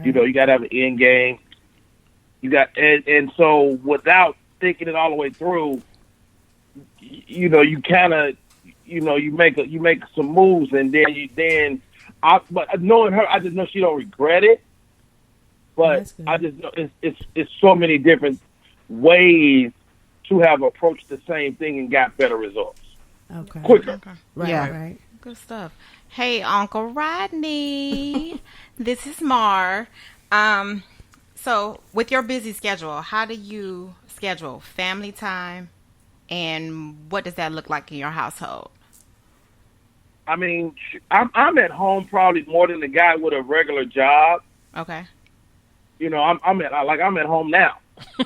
You know, you got to have an end game. And so without thinking it all the way through, you know, you kind of, you know, you make some moves, and but knowing her, I just know she don't regret it. But I just know it's so many different ways to have approached the same thing and got better results. Okay. Quicker. Okay. Right. Good stuff. Hey, Uncle Rodney. This is Mar. So with your busy schedule, how do you schedule family time, and what does that look like in your household? I mean, I'm at home probably more than the guy with a regular job. Okay. You know, I'm at home now.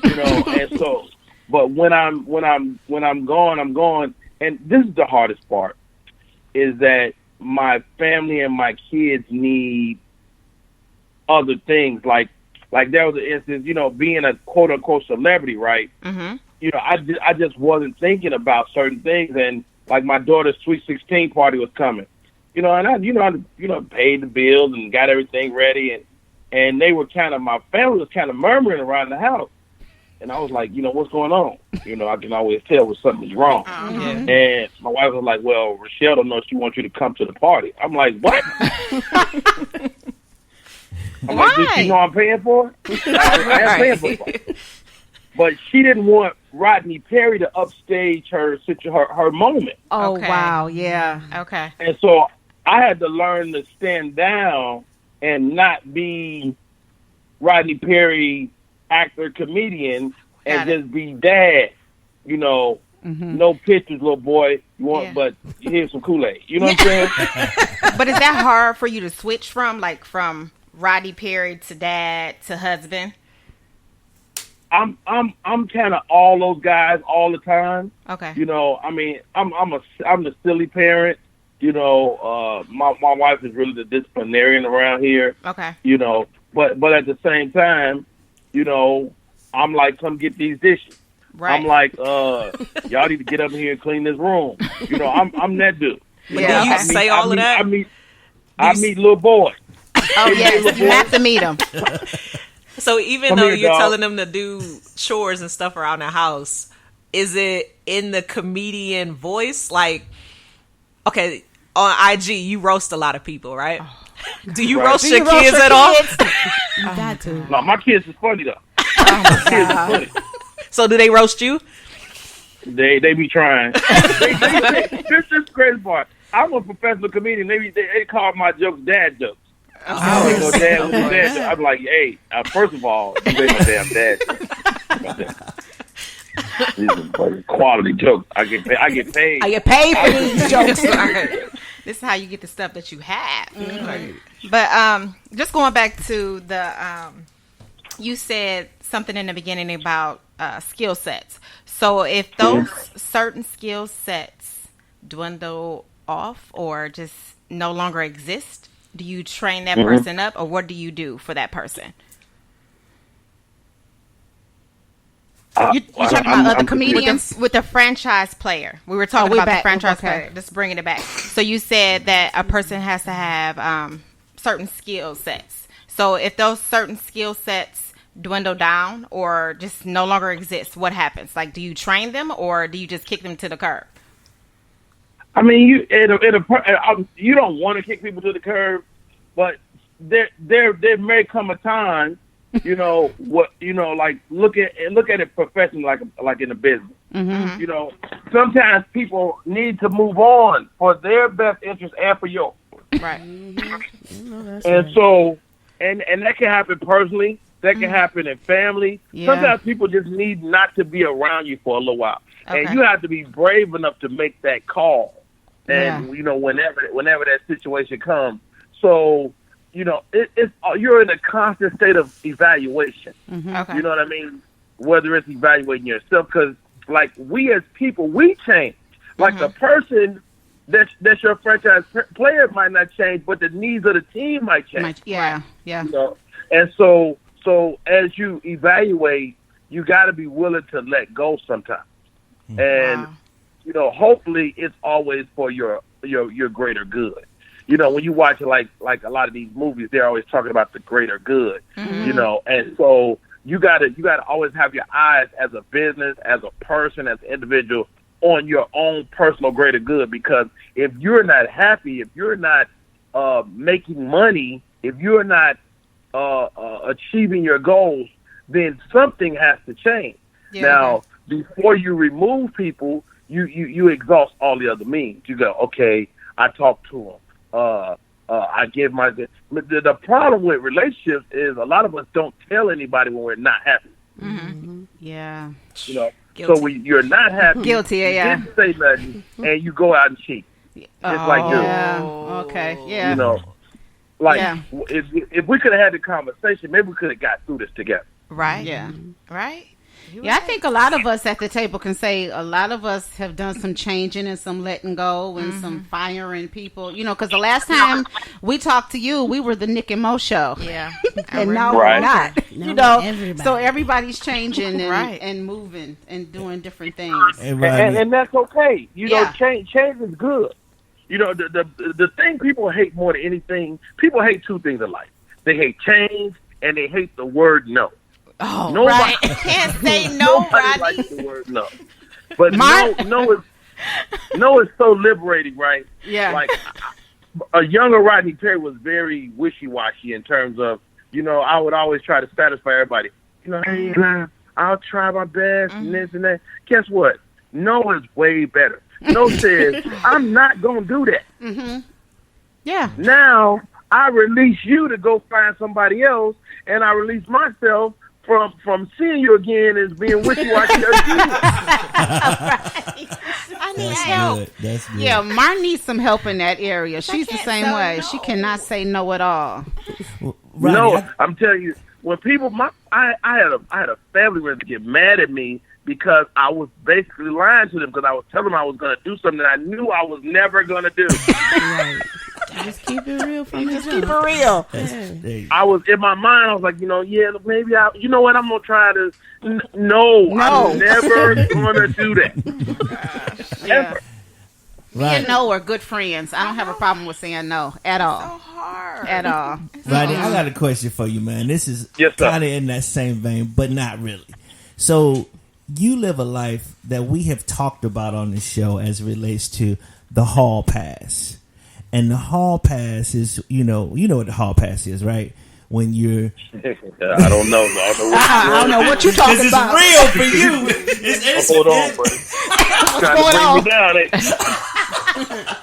You know, and so, but when I'm gone, I'm gone. And this is the hardest part, is that my family and my kids need other things. Like there was an instance, you know, being a quote unquote celebrity, right? Mm-hmm. You know, I just wasn't thinking about certain things, and like my daughter's sweet 16 party was coming, you know, and I paid the bills and got everything ready, and they were my family was kind of murmuring around the house, and I was like, you know, what's going on? You know, I can always tell when something's wrong. Mm-hmm. And my wife was like, well, Rochelle don't know she wants you to come to the party. I'm like, what? I'm like, does she know I'm paying for it? I am paying for it. But she didn't want Rodney Perry to upstage her moment. Oh, okay. Wow. Yeah. Okay. And so I had to learn to stand down and not be Rodney Perry, actor, comedian, and just be dad. You know, no pictures, little boy. You want, but here's some Kool-Aid. You know what I'm saying? But is that hard for you to switch from Rodney Perry to dad to husband? I'm kind of all those guys all the time. Okay. You know, I mean, I'm the silly parent. You know, my wife is really the disciplinarian around here. Okay. You know, but at the same time, you know, I'm like, come get these dishes. Right. I'm like, y'all need to get up in here and clean this room. You know, I'm that dude. Do you say all of that? I meet little boys. Oh yes, you have to meet them. So even Come though here, you're dog. telling them to do chores and stuff around the house, is it in the comedian voice? Like, okay, on IG, you roast a lot of people, right? Do you roast your kids at all? You got to. No, my kids is funny though. Oh, My kids is funny. So do they roast you? They be trying. This is the crazy part. I'm a professional comedian. They call my jokes dad jokes. They go, Dad, what's your dad joke? I'm like, hey, first of all, you ain't my damn dad. These are quality jokes. I get paid. I get paid for these jokes. This is how you get the stuff that you have. Mm-hmm. But just going back to the, you said something in the beginning about skill sets. So if those certain skill sets dwindle off or just no longer exist, do you train that person up, or what do you do for that person? You talking about other comedians? With the franchise player. We were talking about the franchise player. Just bringing it back. So you said that a person has to have certain skill sets. So if those certain skill sets dwindle down or just no longer exist, what happens? Like, do you train them, or do you just kick them to the curb? I mean, you don't want to kick people to the curb, but there may come a time, you know, like look at it professionally, like in a business. Mm-hmm. You know, sometimes people need to move on for their best interest and for yours. Right. And so, and that can happen personally. That can happen in family. Yeah. Sometimes people just need not to be around you for a little while, and you have to be brave enough to make that call. And you know, whenever that situation comes, so you know, you're in a constant state of evaluation. Mm-hmm. Okay. You know what I mean? Whether it's evaluating yourself, because like we as people, we change. Like the person that's your franchise player might not change, but the needs of the team might change. Yeah. You know? And so as you evaluate, you got to be willing to let go sometimes. And you know, hopefully it's always for your greater good. you know, when you watch like a lot of these movies, they're always talking about the greater good, you know, and so you gotta always have your eyes as a business, as a person, as an individual on your own personal greater good, because if you're not happy, if you're not making money, if you're not achieving your goals, then something has to change. Yeah. Now, before you remove people, you exhaust all the other means. You go, okay, I talk to them. I give my. The problem with relationships is a lot of us don't tell anybody when we're not happy. Mm-hmm. Yeah. You know, Guilty. so when you're not happy, guilty. You Yeah. didn't say nothing, and you go out and cheat. Just like this. Yeah. Okay. Yeah. You know, like Yeah. if we could have had the conversation, maybe we could have got through this together. Right. Yeah. Right. Yeah, I think a lot of us at the table can say a lot of us have done some changing and some letting go and some firing people. You know, because the last time we talked to you, we were the Nick and Mo show. Yeah. And now Right. we're not. No, You know, everybody. so everybody's changing and, Right. and moving and doing different things. Hey, Rodney. And that's okay. You know, Yeah. change is good. You know, the thing people hate more than anything, people hate two things in life. They hate change and they hate the word no. Oh, Nobody- right. Can't say no, Nobody Rodney. likes the word no. But My- no is so liberating, right? Yeah. Like a younger Rodney Perry was very wishy-washy in terms of, you know, I would always try to satisfy everybody. You know, hey, I'll try my best and this and that. Guess what? No is way better. No says, I'm not going to do that. Mm-hmm. Yeah. Now, I release you to go find somebody else, and I release myself from seeing you again as being wishy-washy again. I need That's help. good. That's good. Yeah, Mar needs some help in that area. She's the can't same say way. no. She cannot say no at all. Well, Rodney, No, I'm telling you, when people, I had a family member get mad at me because I was basically lying to them because I was telling them I was going to do something that I knew I was never going to do. Right. Just keep it real from the jump. real. hey, I was in my mind. I was like, you know, yeah, maybe you know what? I'm gonna try to. No, I'm never gonna do that. Yeah. Rodney, And no are good friends. I don't have a problem with saying no at all. So hard. At all. Rodney, I got a question for you, man. This is Yes, sir. kind of in that same vein, but not really. So you live a life that we have talked about on this show as it relates to the hall pass. And the hall pass is, you know what the hall pass is, right? When you're... I don't know. I don't know what you're talking Because about. it's real for you. It's Hold on, buddy. Trying to bring me down.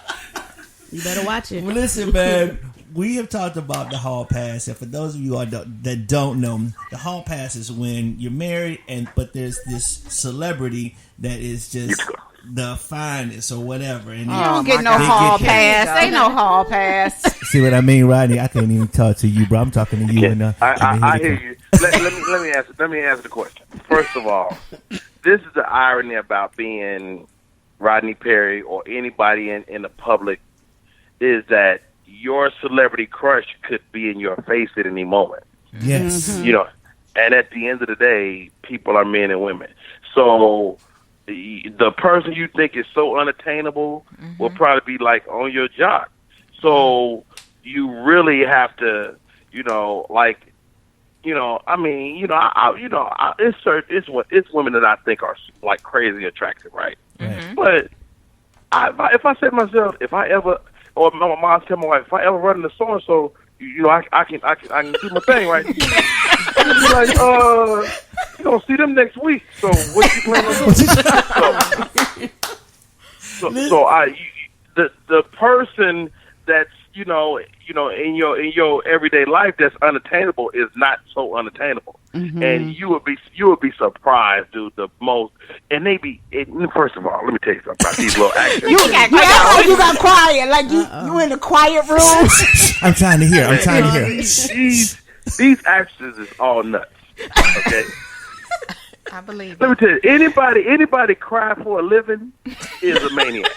You better watch it. Well, listen, man. We have talked about the hall pass, and for those of you that don't know, the hall pass is when you're married, but there's this celebrity that is just the finest or whatever. And You don't get no They hall get pass. Ain't no hall pass. See what I mean, Rodney? I can't even talk to you, bro. I'm talking to you. And I hear you. Let me answer the question. First of all, this is the irony about being Rodney Perry or anybody in the public is that your celebrity crush could be in your face at any moment. Yes. You know, and at the end of the day, people are men and women. So the person you think is so unattainable will probably be like on your job. So you really have to, it's women that I think are like crazy attractive, right? Right. But if I say to myself, or my mom tell my wife, if I ever run into so and so, I can do my thing, right? I'd be like, you gonna see them next week. So what you plan on doing? The person that's in your everyday life that's unattainable is not so unattainable, and you would be surprised, dude. The most, and first of all, let me tell you something about these little actors. You act like you got quiet. Like you in a quiet room. I'm trying to hear. These actors is all nuts. Okay. I believe it. Let me tell you, anybody cry for a living is a maniac.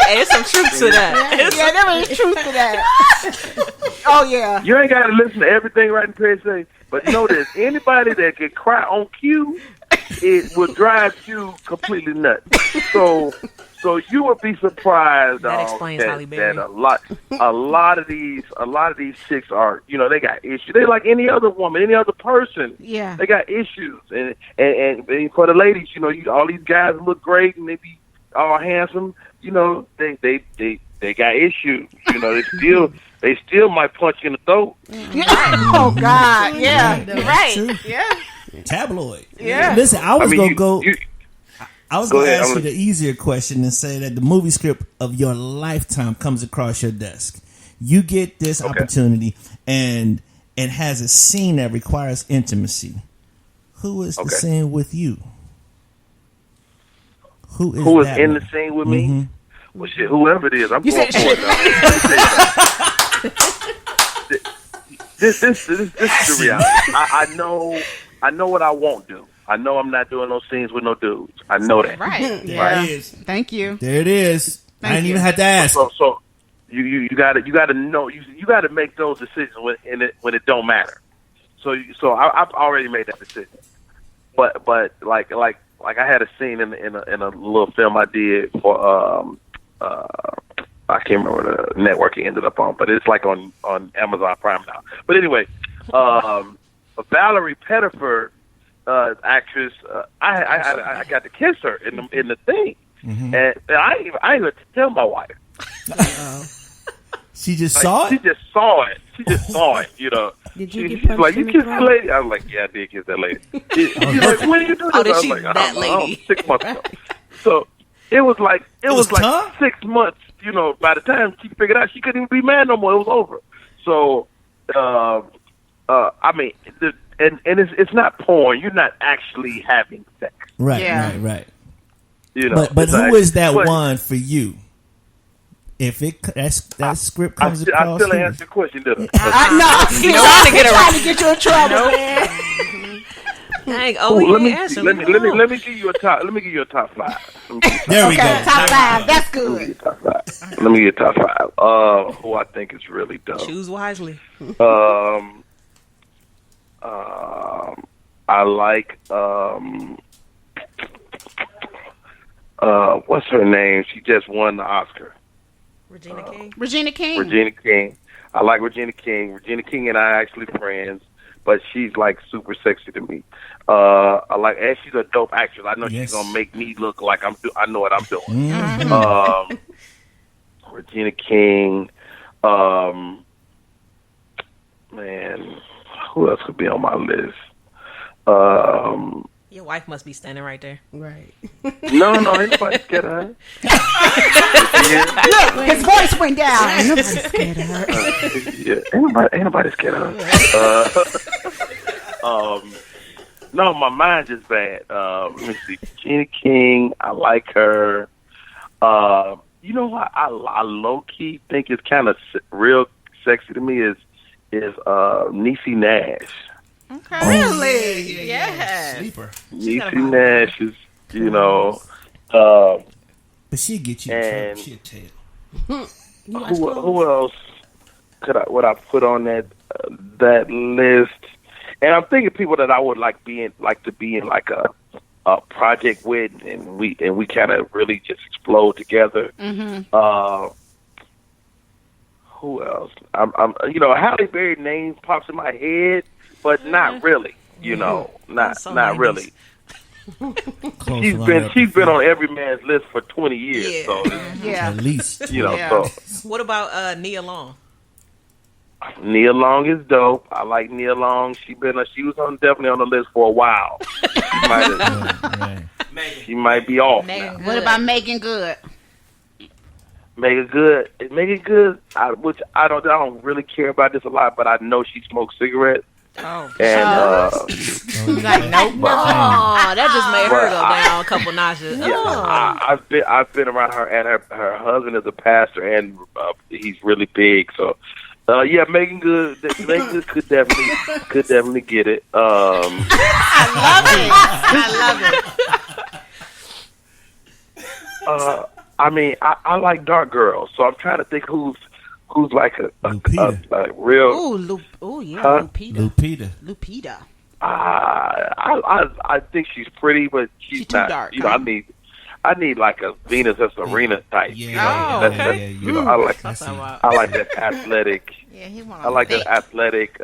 Hey, there's some truth to that. Yeah, there is truth to that. Oh yeah. You ain't got to listen to everything Rodney Perry say, but know this: anybody that can cry on cue, it will drive you completely nuts. So So you would be surprised, That dog, explains Halle Berry. that a lot of these chicks are, they got issues. They like any other woman, any other person. Yeah. They got issues, and for the ladies, all these guys look great and they be all handsome. They got issues. They still might punch you in the throat. Oh God, yeah, Right. True. Yeah. Tabloid. Yeah. Listen, I was gonna go. I was Go going to ahead, ask you I'm the easier question and say that the movie script of your lifetime comes across your desk. You get this opportunity, and it has a scene that requires intimacy. Who is the scene with you? Who is that in one? the scene with me? Well, shit, whoever it is, I'm going for it. This is the reality. I know what I won't do. I know I'm not doing those scenes with no dudes. I know that. Right. yeah. There it is. Thank you. There it is. I didn't even have to ask. So you gotta know you gotta make those decisions when it don't matter. So I've already made that decision. But like I had a scene in a little film I did for I can't remember the network it ended up on, but it's like on Amazon Prime now. But anyway, Valerie Pettiford, actress, I got to kiss her in the thing, and I ain't even tell my wife. She just saw She it. just saw it. Did you get She's punched like, in you the kissed that throat? lady? I was like, yeah, I did kiss that lady. She's like, when did you do this? Oh, did I was she- like, I that don't know, lady. 6 months ago. So it was like was tongue? 6 months. By the time she figured out she couldn't even be mad no more, it was over. So, I mean, and it's not porn. You're not actually having sex. Right, Yeah. right. But it's who like- is that but one for you? If that script I comes still across, ain't here? answered your question, did I? No, You know how to get around. trying to get you in trouble, man. Dang, Let me answer. let me give you a top. Let me give you a top 5. There we Okay, go. top 5. That's Let me give you good. a top 5. Let me give you a top 5. Who I think is really dope. Choose wisely. I like what's her name? She just won the Oscar. Regina King. Regina King. Regina King. I like Regina King. Regina King and I are actually friends, but she's like super sexy to me. I like, and she's a dope actress. I know Yes. she's gonna make me look like I know what I'm doing. Regina King. Man, who else could be on my list? Your wife must be standing right there. Right. No, ain't nobody scared of her. Look, his voice went down. Yeah, ain't nobody scared of her. No, my mind is bad. Let me see. Regina King, I like her. You know what? I low key think is kind of real sexy to me is Niecy Nash. Okay. Really? Yeah. Sleeper. Niecy Nash is, But she'll get you in And- trouble. She'll tell. who else would I put on that list? And I'm thinking people that I would like to be in like a project with, and we kind of really just explode together. Who else? I'm Halle Berry name pops in my head, but not really. Not Some not 90s. really. Close She's runner-up been for on every man's list for 20 years. Yeah. So Yeah. at least. Yeah. so What about Nia Long? Nia Long is dope. I like Nia Long. She was definitely on the list for a while. She might be off now. What about Megan Good? Megan Good, which I don't really care about this a lot, but I know she smokes cigarettes. Oh. And Like, nope. Oh, that just made her But go down a couple notches. I've been around her, and her husband is a pastor, and he's really big. So, yeah, Megan Good could definitely get it. I love it. I mean, I like dark girls, so I'm trying to think who's like a real. Ooh, yeah, Huh? Lupita. Lupita. I think she's pretty, but she's too not. dark, I huh? need I need like a Venus and Serena type. Yeah, You know, Oh, that's, okay. you know, I like That's it. that athletic. Yeah, he I like that athletic,